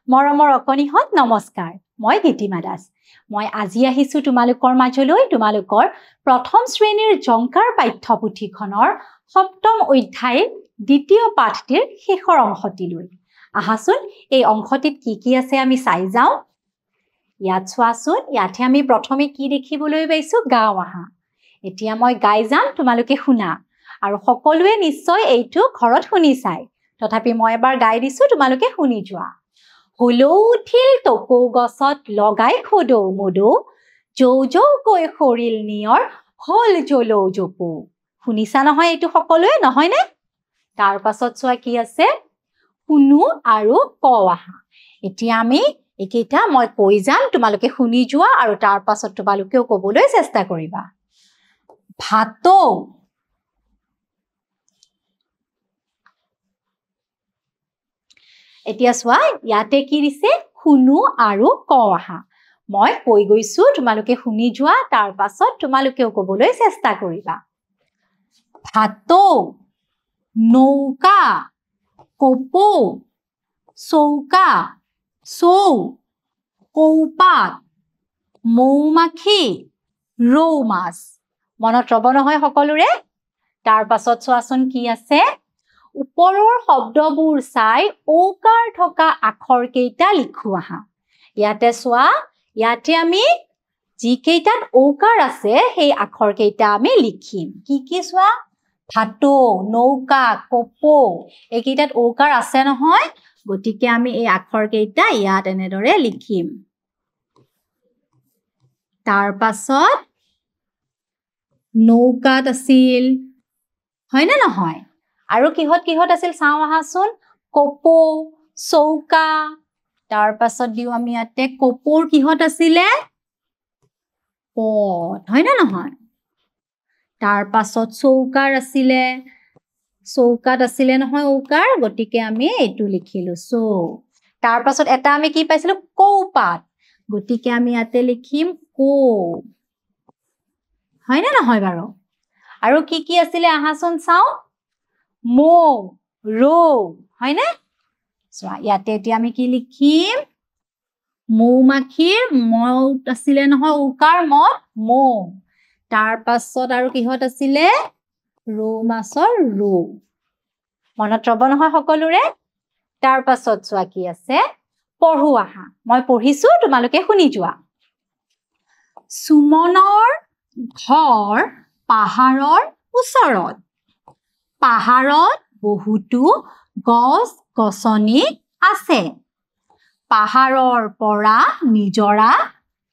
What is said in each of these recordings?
মৰমৰ অকণিহঁত নমস্কাৰ মই গীতিমা দাস মই আজি আহিছো তোমালোকৰ মাজলৈ তোমালোকৰ প্ৰথম শ্ৰেণীৰ জংকাৰ পাঠ্যপুথিখনৰ সপ্তম অধ্যায় দ্বিতীয় পাঠটিৰ শেষৰ অংশটিলৈ আহাচোন এই অংশটিত কি আছে আমি চাই যাওঁ ইয়াত চোৱাচোন ইয়াতে আমি প্ৰথমে কি দেখিবলৈ পাইছো গাওঁ আহা এতিয়া মই গাই যাম তোমালোকে শুনা আৰু সকলোৱে নিশ্চয় এইটো ঘৰত শুনি চাই তথাপি মই এবাৰ গাই দিছো তোমালোকে শুনি যোৱা হুলৌ উঠিল টকৌ গছত লগাই খোদৌ মোদৌ জৌ জৌকৈ সৰিল নিয়ৰ হল জলৌ জপৌ শুনিছা নহয় এইটো সকলোৱে নহয়নে তাৰ পাছত চোৱা কি আছে শুনো আৰু ক আহা এতিয়া আমি এইকেইটা মই কৈ যাম তোমালোকে শুনি যোৱা আৰু তাৰ পাছত তোমালোকেও ক'বলৈ চেষ্টা কৰিবা ভাতৌ এতিয়া চোৱা ইয়াতে কি দিছে শুনো আৰু ক আহা মই কৈ গৈছো তোমালোকে শুনি যোৱা তাৰ পাছত তোমালোকেও ক'বলৈ চেষ্টা কৰিবা ভাতৌ নৌকা কপৌ চৌকা চৌ কৌপাত মৌমাখি ৰৌ মাছ মনত ৰব নহয় সকলোৰে তাৰ পাছত চোৱাচোন কি আছে ওপৰৰ শব্দবোৰ চাই ঔকাৰ থকা আখৰ কেইটা লিখো আহা ইয়াতে চোৱা ইয়াতে আমি যি কেইটাত ঔকাৰ আছে সেই আখৰ কেইটা আমি লিখিম কি চোৱা ভাতৌ নৌকা কপৌ এইকেইটাত ঔকাৰ আছে নহয় গতিকে আমি এই আখৰ কেইটা ইয়াত এনেদৰে লিখিম তাৰ পাছত নৌকাত আছিল হয় না নহয় আৰু কিহত আছিল চাওঁ আহাচোন কপৌ চৌকা তাৰ পাছত দিও আমি ইয়াতে কপৌৰ কিহত আছিলে পদ হয় না নহয় তাৰ পাছত চৌকাৰ আছিলে চৌকাত আছিলে নহয় ঔকাৰ গতিকে আমি এইটো লিখিলো চৌ তাৰ পাছত এটা আমি কি পাইছিলো কৌপাত গতিকে আমি ইয়াতে লিখিম কৌ হয় না নহয় বাৰু আৰু কি আছিলে আহাচোন চাওঁ মৌ ৰৌ হয় না চোৱা ইয়াতে এতিয়া আমি কি লিখিম মৌমাখিৰ মত আছিলে নহয় ঔকাৰ মত মৌ তাৰ পাছত আৰু কিহত আছিলে ৰৌ মাছৰ ৰৌ মনত ৰব নহয় সকলোৰে তাৰ পাছত চোৱা কি আছে পঢ়ো আহা মই পঢ়িছো তোমালোকে শুনি যোৱা সুমনৰ ঘৰ পাহাৰৰ ওচৰত পাহাৰত বহুতো গছ গছনি আছে পাহাৰৰ পৰা নিজৰা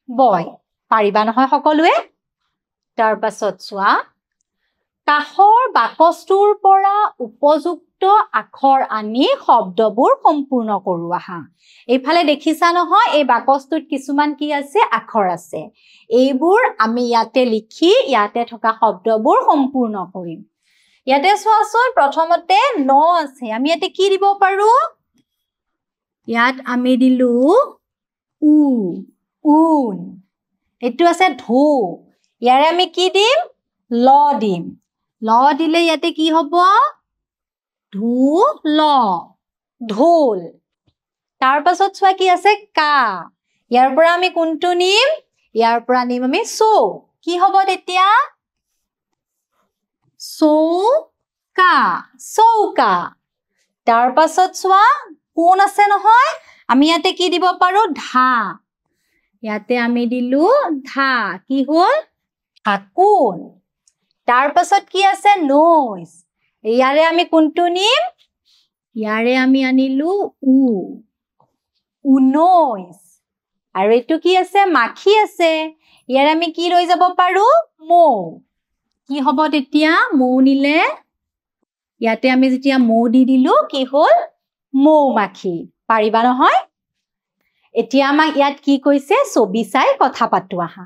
বয় পাৰিবা নহয় সকলোৱে তাৰ পাছত চোৱা কাষৰ বাকচটোৰ পৰা উপযুক্ত আখৰ আনি শব্দবোৰ সম্পূৰ্ণ কৰো আহা এইফালে দেখিছা নহয় এই বাকচটোত কিছুমান কি আছে আখৰ আছে এইবোৰ আমি ইয়াতে লিখি ইয়াতে থকা শব্দবোৰ সম্পূৰ্ণ কৰিম ইয়াতে চোৱাচোন প্ৰথমতে ন আছে আমি ইয়াতে কি দিব পাৰো ইয়াত আমি দিলো উন এইটো আছে ঢৌ ইয়াৰে আমি কি দিম ল দিম ল দিলে ইয়াতে কি হ'ব ঢোল তাৰ পাছত চোৱা কি আছে কা ইয়াৰ পৰা আমি কোনটো নিম ইয়াৰ পৰা নিম আমি চৌ কি হ'ব তেতিয়া চৌকা তাৰ পাছত চোৱা কোন আছে নহয় আমি ইয়াতে কি দিব পাৰো ধা ইয়াতে আমি দিলো ধা কি হ'ল ঢাকোন তাৰ পাছত কি আছে নৈচ ইয়াৰে আমি কোনটো নিম ইয়াৰে আমি আনিলো ঊনৈশ আৰু এইটো কি আছে মাখি আছে ইয়াৰে আমি কি লৈ যাব পাৰো মৌ কি হ'ব তেতিয়া মৌ নিলে ইয়াতে আমি যেতিয়া মৌ দি দিলো কি হ'ল মৌমাখি পাৰিবা নহয় এতিয়া আমাক ইয়াত কি কৈছে ছবি চাই কথা পাতো আহা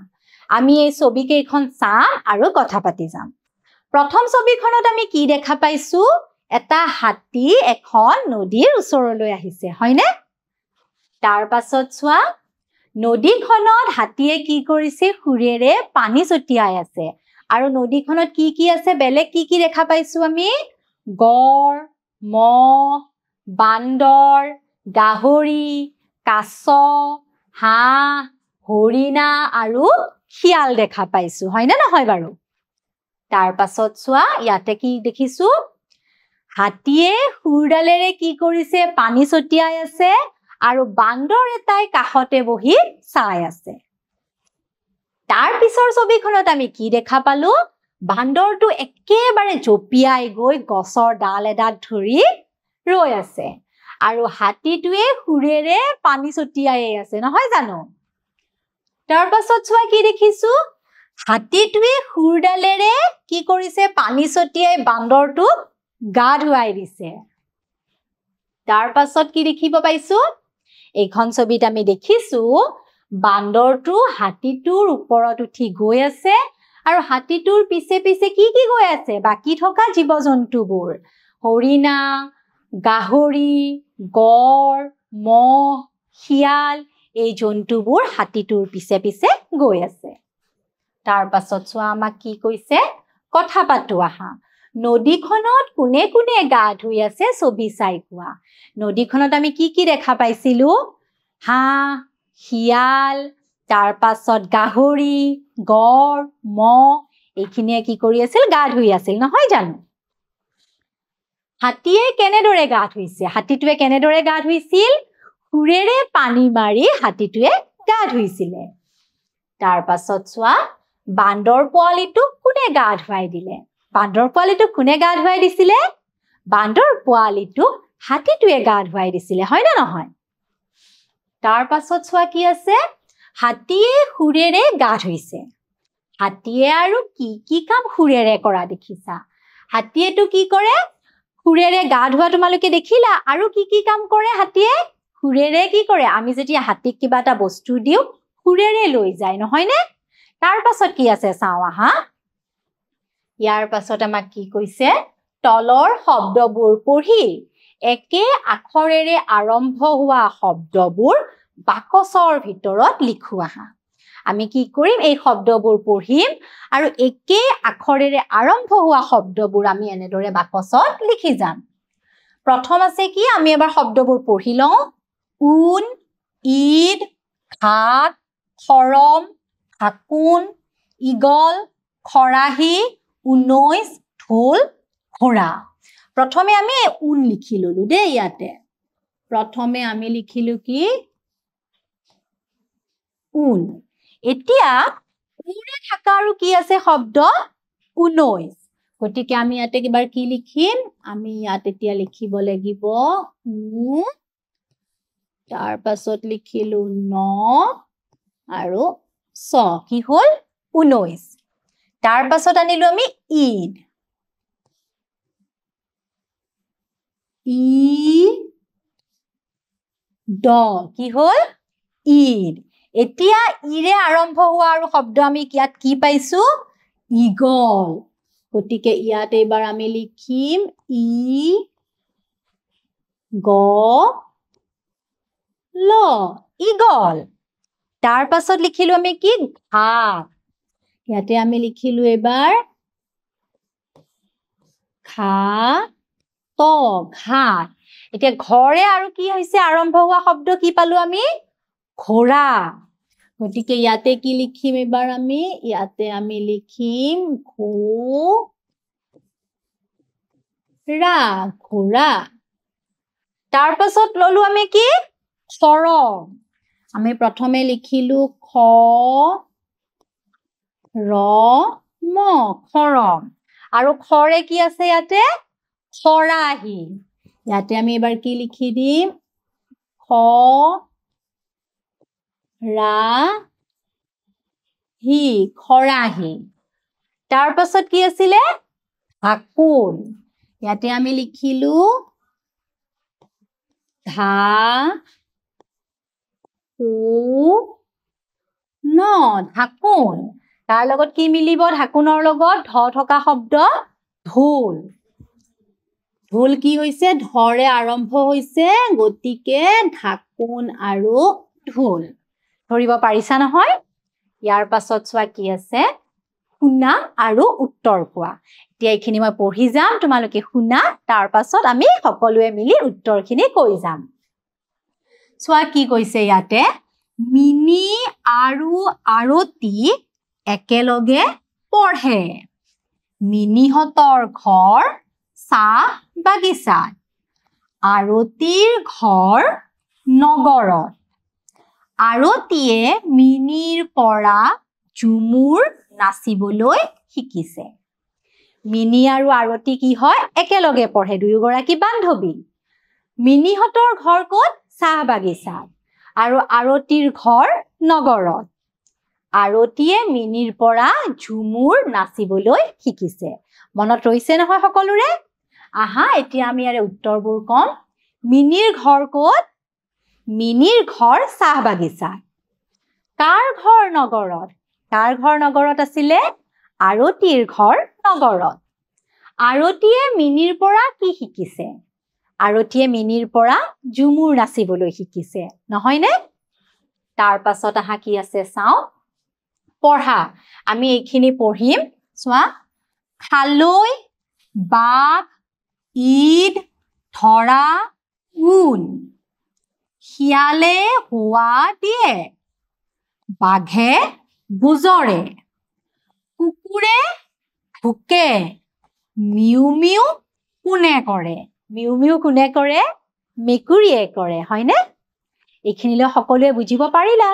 আমি এই ছবি কেইখন চাম আৰু কথা পাতি যাম প্ৰথম ছবিখনত আমি কি দেখা পাইছো এটা হাতী এখন নদীৰ ওচৰলৈ আহিছে হয়নে তাৰ পাছত চোৱা নদীখনত হাতীয়ে কি কৰিছে খুৰেৰে পানী ছটিয়াই আছে আৰু নদীখনত কি আছে বেলেগ কি দেখা পাইছো আমি গড় মহ বান্দৰ গাহৰি কাছ, হাঁহ, হৰিণা আৰু শিয়াল দেখা পাইছো হয় না নহয় বাৰু তাৰ পাছত চোৱা ইয়াতে কি দেখিছো হাতীয়ে খুৰডালেৰে কি কৰিছে পানী ছটিয়াই আছে আৰু বান্দৰ এটাই কাষতে বহি চাই আছে তাৰ পিছৰ ছবিখনত আমি কি দেখা পালো বান্দৰটো একেবাৰে জপিয়াই গৈ গছৰ ডাল এডাল ধৰি ৰৈ আছে আৰু হাতীটোৱে খুৰেৰে পানী ছটিয়াই আছে নহয় জানো তাৰ পাছত চোৱা কি দেখিছো হাতীটোৱে খুৰডালেৰে কি কৰিছে পানী ছটিয়াই বান্দৰটো গা ধুৱাই দিছে তাৰ পাছত কি দেখিব পাইছো এইখন ছবিত আমি দেখিছো বান্দৰটো হাতীটোৰ ওপৰত উঠি গৈ আছে আৰু হাতীটোৰ পিছে পিছে কি গৈ আছে বাকি থকা জীৱ-জন্তুবোৰ হৰিণা গাহৰি গড় মহ শিয়াল এই জন্তুবোৰ হাতীটোৰ পিছে পিছে গৈ আছে তাৰ পাছত চোৱা আমাক কি কৈছে কথা পাতো আহা নদীখনত কোনে কোনে গা ধুই আছে ছবি চাই কোৱা নদীখনত আমি কি দেখা পাইছিলো হাঁহ শিয়াল তাৰ পাছত গাহৰি গড় মহ এইখিনিয়ে কি কৰি আছিল গা ধুই আছিল নহয় জানো হাতীয়ে কেনেদৰে গা ধুইছে হাতীটোৱে কেনেদৰে গা ধুইছিল খুৰেৰে পানী মাৰি হাতীটোৱে গা ধুইছিলে তাৰ পাছত চোৱা বান্দৰ পোৱালিটোক কোনে গা ধুৱাই দিলে বান্দৰ পোৱালিটোক কোনে গা ধুৱাই দিছিলে বান্দৰ পোৱালিটোক হাতীটোৱে গা ধুৱাই দিছিলে হয় না নহয় তাৰ পাছত চোৱা কি আছে হাতীয়ে খুৰেৰে গা ধুইছে হাতীয়ে আৰু কি কাম খুৰেৰে কৰা দেখিছা হাতীয়েটো কি কৰে খুৰেৰে গা ধুৱা তোমালোকে দেখিলা আৰু কি কাম কৰে হাতীয়ে খুৰেৰে কি কৰে আমি যেতিয়া হাতীক কিবা এটা বস্তু দিও খুৰেৰে লৈ যায় নহয় নে তাৰ পাছত কি আছে চাও আহা ইয়াৰ পাছত আমাক কি কৈছে তলৰ শব্দবোৰ পঢ়ি একে আখৰেৰে আৰম্ভ হোৱা শব্দবোৰ বাকচৰ ভিতৰত লিখো আহা আমি কি কৰিম এই শব্দবোৰ পঢ়িম আৰু একে আখৰেৰে আৰম্ভ হোৱা শব্দবোৰ আমি এনেদৰে বাকচত লিখি যাম প্ৰথম আছে কি আমি এবাৰ শব্দবোৰ পঢ়ি লওঁ উন ঈদ ঘাট খৰম ফাকুন ইগল খৰাহি 19 ঢোল ঘোঁৰা প্ৰথমে আমি উন লিখি ললো দে ইয়াতে প্ৰথমে আমি লিখিলো কি উন এতিয়া উৰে থাকা আৰু কি আছে শব্দ 19 গতিকে আমি ইয়াতে এবাৰ কি লিখিম আমি ইয়াত এতিয়া লিখিব লাগিব উ তাৰ পাছত লিখিলো ন আৰু ছ কি হল 19 তাৰ পাছত আনিলো আমি ঈদ ই ড কি হল ঈদ এতিয়া ইৰে আৰম্ভ হোৱা আৰু শব্দ আমি ইয়াত কি পাইছো ইগল গতিকে ইয়াত এবাৰ আমি লিখিম ই গ ল ইগল তাৰ পাছত লিখিলো আমি কি ঘাট ইয়াতে আমি লিখিলো এবাৰ খা ত ঘাট এতিয়া ঘৰে আৰু কি হৈছে আৰম্ভ হোৱা শব্দ কি পালো আমি ঘোঁৰা গতিকে ইয়াতে কি লিখিম এবাৰ আমি ইয়াতে আমি লিখিম ঘোঁৰা ঘোঁৰা তাৰ পাছত ললো আমি কি খৰম আমি প্ৰথমে লিখিলো খ ৰ ম খৰম আৰু খৰে কি আছে ইয়াতে খৰাহি ইয়াতে আমি এবাৰ কি লিখি দিম খ ৰা হি খৰাহি তাৰ পাছত কি আছিলে ফাকুন ইয়াতে আমি লিখিলো ধা উ ন ঢাকুন তাৰ লগত কি মিলিব ঢাকুনৰ লগত ধ থকা শব্দ ঢোল ঢোল কি হৈছে ধৰে আৰম্ভ হৈছে গতিকে ঢাকুন আৰু ঢোল ধৰিব পাৰিছা নহয় ইয়াৰ পাছত চোৱা কি আছে শুনা আৰু উত্তৰ কোৱা এতিয়া এইখিনি মই পঢ়ি যাম তোমালোকে শুনা তাৰ পাছত আমি সকলোৱে মিলি উত্তৰখিনি কৈ যাম চোৱা কি কৈছে ইয়াতে মিনি আৰু আৰতি একেলগে পঢ়ে মিনিহঁতৰ ঘৰ চাহ বাগিচাত আৰতিৰ ঘৰ নগৰত আৰতিয়ে মিনিৰ পৰা ঝুমুৰ নাচিবলৈ শিকিছে মিনি আৰু আৰতি কি হয় একেলগে পঢ়ে দুয়োগৰাকী বান্ধৱী মিনিহঁতৰ ঘৰ ক'ত চাহ বাগিচাত আৰু আৰতিৰ ঘৰ নগৰত আৰতিয়ে মিনিৰ পৰা ঝুমুৰ নাচিবলৈ শিকিছে মনত ৰৈছে নহয় সকলোৰে আহা এতিয়া আমি ইয়াৰে উত্তৰবোৰ কম মিনিৰ ঘৰ ক'ত মিনিৰ ঘৰ চাহ বাগিচাত কাৰ ঘৰ নগৰত আছিলে আৰতিৰ ঘৰ নগৰত আৰতিয়ে মিনিৰ পৰা কি শিকিছে আৰতিয়ে মিনিৰ পৰা ঝুমুৰ নাচিবলৈ শিকিছে নহয়নে তাৰ পাছত আহা কি আছে চাও পঢ়া আমি এইখিনি পঢ়িম চোৱা খালৈ বাঘ ঈদ ধৰা উন শিয়ালে হোৱা দিয়ে বাঘে বুজৰে কুকুৰে ভুকে মিউ মিউ কোনে কৰে মেকুৰীয়ে কৰে হয়নে এইখিনিলৈ সকলোৱে বুজিব পাৰিলা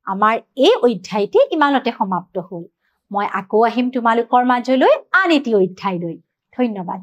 আমাৰ এই অধ্যায়টি ইমানতে সমাপ্ত হ'ল মই আকৌ আহিম তোমালোকৰ মাজলৈ আন এটি অধ্যায় লৈ ধন্যবাদ